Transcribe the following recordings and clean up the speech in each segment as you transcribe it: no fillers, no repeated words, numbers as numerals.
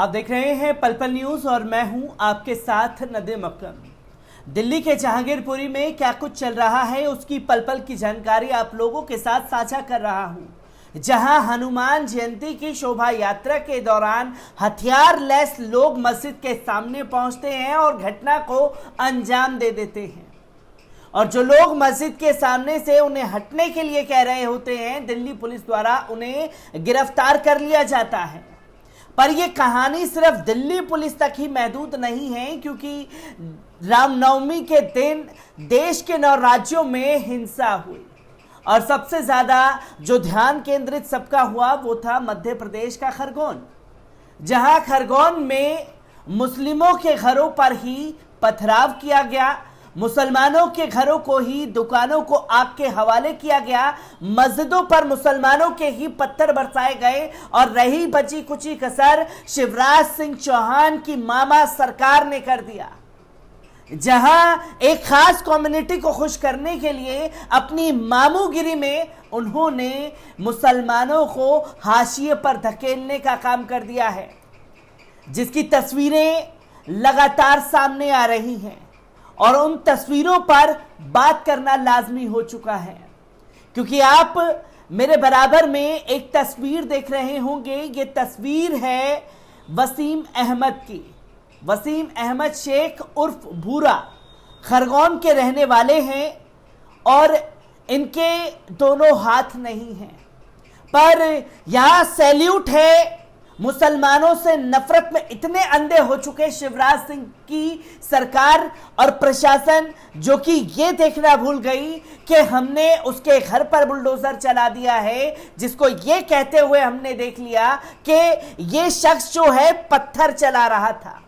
आप देख रहे हैं पल पल न्यूज और मैं हूं आपके साथ नदीम अकरम। दिल्ली के जहांगीरपुरी में क्या कुछ चल रहा है उसकी पल पल की जानकारी आप लोगों के साथ साझा कर रहा हूं। जहां हनुमान जयंती की शोभा यात्रा के दौरान हथियार लैस लोग मस्जिद के सामने पहुंचते हैं और घटना को अंजाम दे देते हैं, और जो लोग मस्जिद के सामने से उन्हें हटने के लिए कह रहे होते हैं, दिल्ली पुलिस द्वारा उन्हें गिरफ्तार कर लिया जाता है। पर यह कहानी सिर्फ दिल्ली पुलिस तक ही महदूद नहीं है, क्योंकि रामनवमी के दिन देश के 9 राज्यों में हिंसा हुई और सबसे ज्यादा जो ध्यान केंद्रित सबका हुआ वो था मध्य प्रदेश का खरगोन, जहां खरगोन में मुस्लिमों के घरों पर ही पथराव किया गया, मुसलमानों के घरों को ही, दुकानों को आग के हवाले किया गया, मस्जिदों पर मुसलमानों के ही पत्थर बरसाए गए और रही बची कुची कसर शिवराज सिंह चौहान की मामा सरकार ने कर दिया, जहां एक खास कम्युनिटी को खुश करने के लिए अपनी मामूगिरी में उन्होंने मुसलमानों को हाशिए पर धकेलने का काम कर दिया है, जिसकी तस्वीरें लगातार सामने आ रही हैं और उन तस्वीरों पर बात करना लाजमी हो चुका है। क्योंकि आप मेरे बराबर में एक तस्वीर देख रहे होंगे, ये तस्वीर है वसीम अहमद की। वसीम अहमद शेख उर्फ भूरा खरगोन के रहने वाले हैं और इनके दोनों हाथ नहीं हैं, पर यहां सैल्यूट है मुसलमानों से नफरत में इतने अंधे हो चुके शिवराज सिंह की सरकार और प्रशासन, जो कि ये देखना भूल गई कि हमने उसके घर पर बुलडोजर चला दिया है, जिसको ये कहते हुए हमने देख लिया कि ये शख्स जो है पत्थर चला रहा था।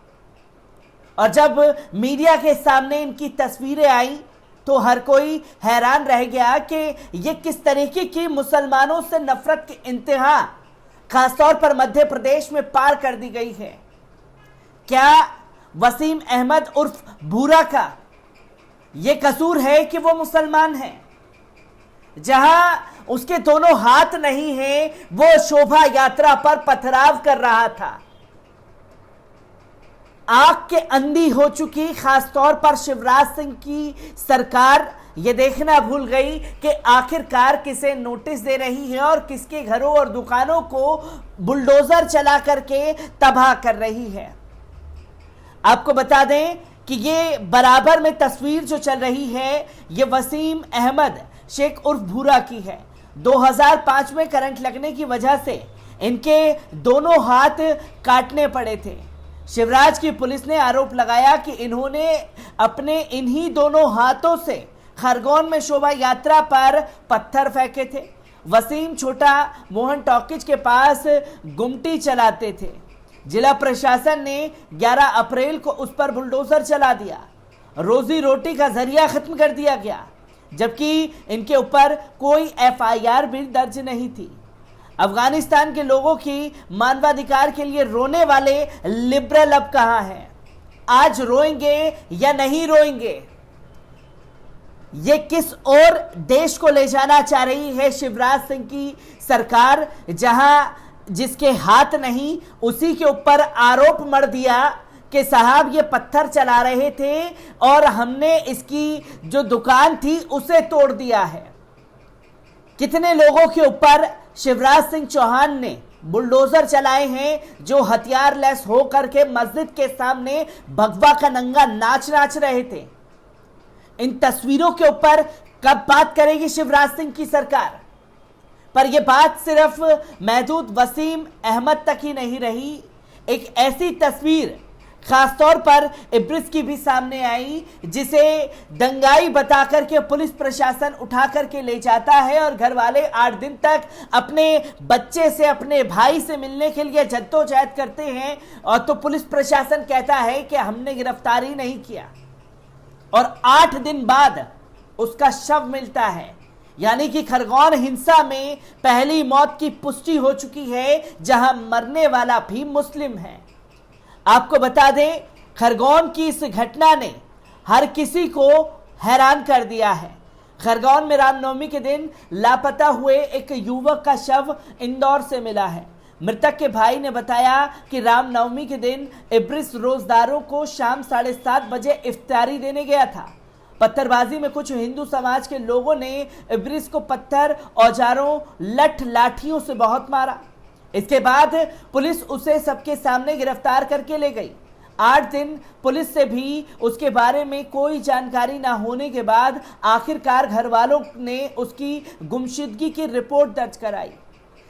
और जब मीडिया के सामने इनकी तस्वीरें आई तो हर कोई हैरान रह गया कि ये किस तरीके की मुसलमानों से नफरत की इंतहा खासतौर पर मध्य प्रदेश में पार कर दी गई है। क्या वसीम अहमद उर्फ भूरा का यह कसूर है कि वो मुसलमान है? जहां उसके दोनों हाथ नहीं हैं, वो शोभा यात्रा पर पथराव कर रहा था। आग के अंधी हो चुकी खासतौर पर शिवराज सिंह की सरकार ये देखना भूल गई कि आखिरकार किसे नोटिस दे रही है और किसके घरों और दुकानों को बुलडोजर चला करके तबाह कर रही है। आपको बता दें कि ये बराबर में तस्वीर जो चल रही है ये वसीम अहमद शेख उर्फ भूरा की है। 2005 में करंट लगने की वजह से इनके दोनों हाथ काटने पड़े थे। शिवराज की पुलिस ने आरोप लगाया कि इन्होंने अपने इन्हीं दोनों हाथों से खरगोन में शोभा यात्रा पर पत्थर फेंके थे। वसीम छोटा मोहन टॉकीज के पास गुमटी चलाते थे। जिला प्रशासन ने 11 अप्रैल को उस पर बुलडोजर चला दिया। रोजी रोटी का जरिया खत्म कर दिया गया, जबकि इनके ऊपर कोई एफआईआर भी दर्ज नहीं थी। अफगानिस्तान के लोगों की मानवाधिकार के लिए रोने वाले लिबरल अब कहां हैं? आज रोएंगे या नहीं रोएंगे? ये किस और देश को ले जाना चाह रही है शिवराज सिंह की सरकार, जहां जिसके हाथ नहीं उसी के ऊपर आरोप मढ़ दिया कि साहब ये पत्थर चला रहे थे और हमने इसकी जो दुकान थी उसे तोड़ दिया है। कितने लोगों के ऊपर शिवराज सिंह चौहान ने बुलडोजर चलाए हैं जो हथियार लैस होकर के मस्जिद के सामने भगवा का नंगा नाच रहे थे। इन तस्वीरों के ऊपर कब बात करेगी शिवराज सिंह की सरकार? पर यह बात सिर्फ महदूद वसीम अहमद तक ही नहीं रही। एक ऐसी तस्वीर खासतौर पर इब्रिस की भी सामने आई, जिसे दंगाई बताकर के पुलिस प्रशासन उठा करके ले जाता है और घर वाले 8 दिन तक अपने बच्चे से, अपने भाई से मिलने के लिए जद्दोजहद करते हैं, और तो पुलिस प्रशासन कहता है कि हमने गिरफ्तारी नहीं किया, और 8 दिन बाद उसका शव मिलता है। यानी कि खरगोन हिंसा में पहली मौत की पुष्टि हो चुकी है, जहां मरने वाला भी मुस्लिम है। आपको बता दें, खरगोन की इस घटना ने हर किसी को हैरान कर दिया है। खरगोन में रामनवमी के दिन लापता हुए एक युवक का शव इंदौर से मिला है। मृतक के भाई ने बताया कि रामनवमी के दिन इब्रिस रोजदारों को शाम 7:30 बजे इफ्तारी देने गया था। पत्थरबाजी में कुछ हिंदू समाज के लोगों ने इब्रिस को पत्थर, औजारों, लाठियों से बहुत मारा। इसके बाद पुलिस उसे सबके सामने गिरफ्तार करके ले गई। 8 दिन पुलिस से भी उसके बारे में कोई जानकारी न होने के बाद आखिरकार घर वालों ने उसकी गुमशुदगी की रिपोर्ट दर्ज कराई।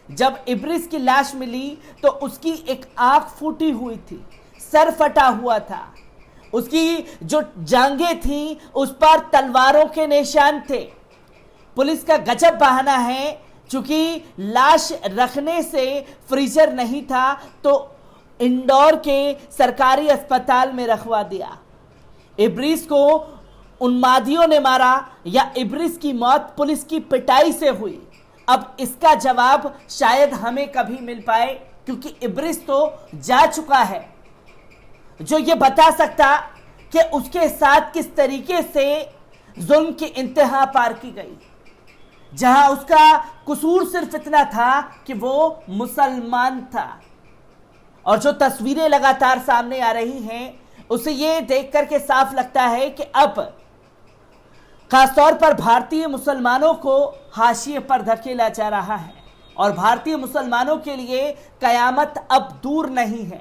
जब इब्रिस की लाश मिली तो उसकी एक आंख फूटी हुई थी, सर फटा हुआ था, उसकी जो जांघें थी उस पर तलवारों के निशान थे। पुलिस का गजब बहाना है, चूंकि लाश रखने से फ्रीजर नहीं था तो इंदौर के सरकारी अस्पताल में रखवा दिया। इब्रिस को उन्मादियों ने मारा या इब्रिस की मौत पुलिस की पिटाई से हुई? अब इसका जवाब शायद हमें कभी मिल पाए, क्योंकि इब्रिस तो जा चुका है। जो ये बता सकता कि उसके साथ किस तरीके से जुल्म की इंतहा पार की गई, जहां उसका कसूर सिर्फ इतना था कि वो मुसलमान था। और जो तस्वीरें लगातार सामने आ रही हैं, उसे ये देख करके साफ लगता है कि अब खासतौर पर भारतीय मुसलमानों को हाशिए पर धकेला जा रहा है और भारतीय मुसलमानों के लिए कयामत अब दूर नहीं है।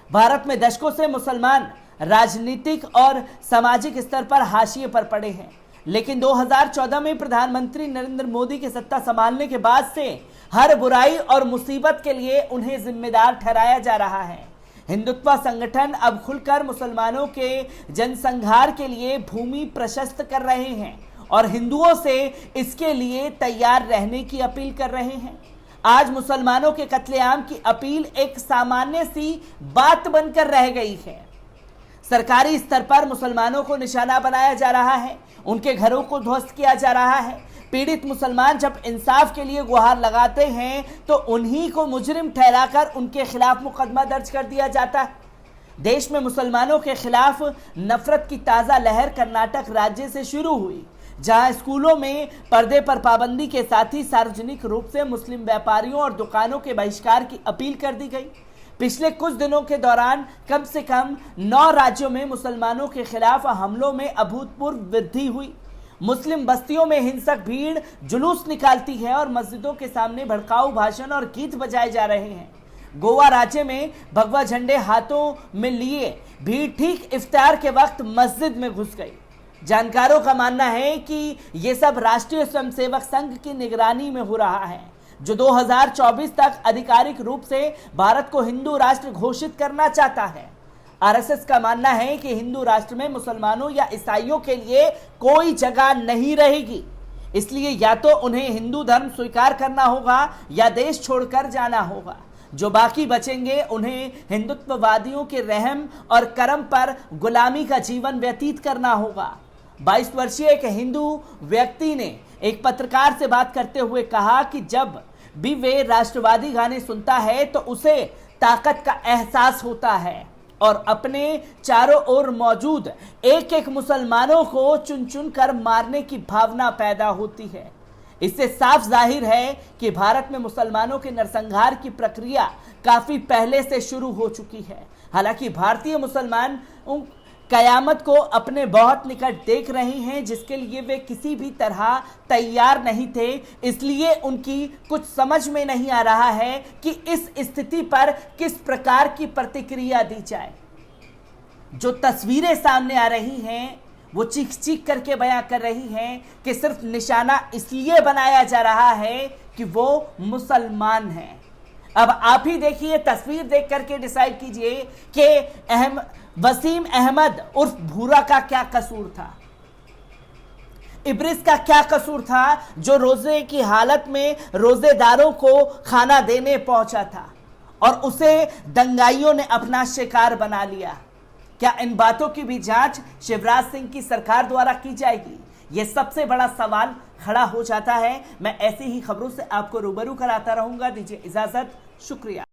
भारत में दशकों से मुसलमान राजनीतिक और सामाजिक स्तर पर हाशिए पर पड़े हैं, लेकिन 2014 में प्रधानमंत्री नरेंद्र मोदी के सत्ता संभालने के बाद से हर बुराई और मुसीबत के लिए उन्हें जिम्मेदार ठहराया जा रहा है। हिंदुत्व संगठन अब खुलकर मुसलमानों के जनसंहार के लिए भूमि प्रशस्त कर रहे हैं और हिंदुओं से इसके लिए तैयार रहने की अपील कर रहे हैं। आज मुसलमानों के कत्लेआम की अपील एक सामान्य सी बात बनकर रह गई है। सरकारी स्तर पर मुसलमानों को निशाना बनाया जा रहा है, उनके घरों को ध्वस्त किया जा रहा है। पीड़ित मुसलमान जब इंसाफ के लिए गुहार लगाते हैं तो उन्हीं को मुजरिम ठहराकर उनके खिलाफ मुकदमा दर्ज कर दिया जाता है। देश में मुसलमानों के खिलाफ नफरत की ताज़ा लहर कर्नाटक राज्य से शुरू हुई, जहां स्कूलों में पर्दे पर पाबंदी के साथ ही सार्वजनिक रूप से मुस्लिम व्यापारियों और दुकानों के बहिष्कार की अपील कर दी गई। पिछले कुछ दिनों के दौरान कम से कम 9 राज्यों में मुसलमानों के खिलाफ हमलों में अभूतपूर्व वृद्धि हुई। मुस्लिम बस्तियों में हिंसक भीड़ जुलूस निकालती है और मस्जिदों के सामने भड़काऊ भाषण और गीत बजाए जा रहे हैं। गोवा राज्य में भगवा झंडे हाथों में लिए भीड़ ठीक इफ्तार के वक्त मस्जिद में घुस गई। जानकारों का मानना है कि ये सब राष्ट्रीय स्वयंसेवक संघ की निगरानी में हो रहा है, जो 2024 तक आधिकारिक रूप से भारत को हिंदू राष्ट्र घोषित करना चाहता है। आरएसएस का मानना है कि हिंदू राष्ट्र में मुसलमानों या ईसाइयों के लिए कोई जगह नहीं रहेगी, इसलिए या तो उन्हें हिंदू धर्म स्वीकार करना होगा या देश छोड़कर जाना होगा। जो बाकी बचेंगे उन्हें हिंदुत्ववादियों के रहम और करम पर गुलामी का जीवन व्यतीत करना होगा। 22 वर्षीय एक हिंदू व्यक्ति ने एक पत्रकार से बात करते हुए कहा कि जब भी वे राष्ट्रवादी गाने सुनता है तो उसे ताकत का एहसास होता है और अपने चारों ओर मौजूद एक एक मुसलमानों को चुन चुन कर मारने की भावना पैदा होती है। इससे साफ जाहिर है कि भारत में मुसलमानों के नरसंहार की प्रक्रिया काफी पहले से शुरू हो चुकी है। हालांकि भारतीय मुसलमान कयामत को अपने बहुत निकट देख रहे हैं, जिसके लिए वे किसी भी तरह तैयार नहीं थे। इसलिए उनकी कुछ समझ में नहीं आ रहा है कि इस स्थिति पर किस प्रकार की प्रतिक्रिया दी जाए। जो तस्वीरें सामने आ रही हैं वो चीख चीख करके बयां कर रही हैं कि सिर्फ निशाना इसलिए बनाया जा रहा है कि वो मुसलमान हैं। अब आप ही देखिए, तस्वीर देख करके डिसाइड कीजिए कि वसीम अहमद उर्फ भूरा का क्या कसूर था, इब्रिस का क्या कसूर था, जो रोजे की हालत में रोजेदारों को खाना देने पहुंचा था और उसे दंगाइयों ने अपना शिकार बना लिया। क्या इन बातों की भी जांच शिवराज सिंह की सरकार द्वारा की जाएगी? यह सबसे बड़ा सवाल खड़ा हो जाता है। मैं ऐसी ही खबरों से आपको रूबरू कराता रहूंगा। दीजिए इजाजत, शुक्रिया।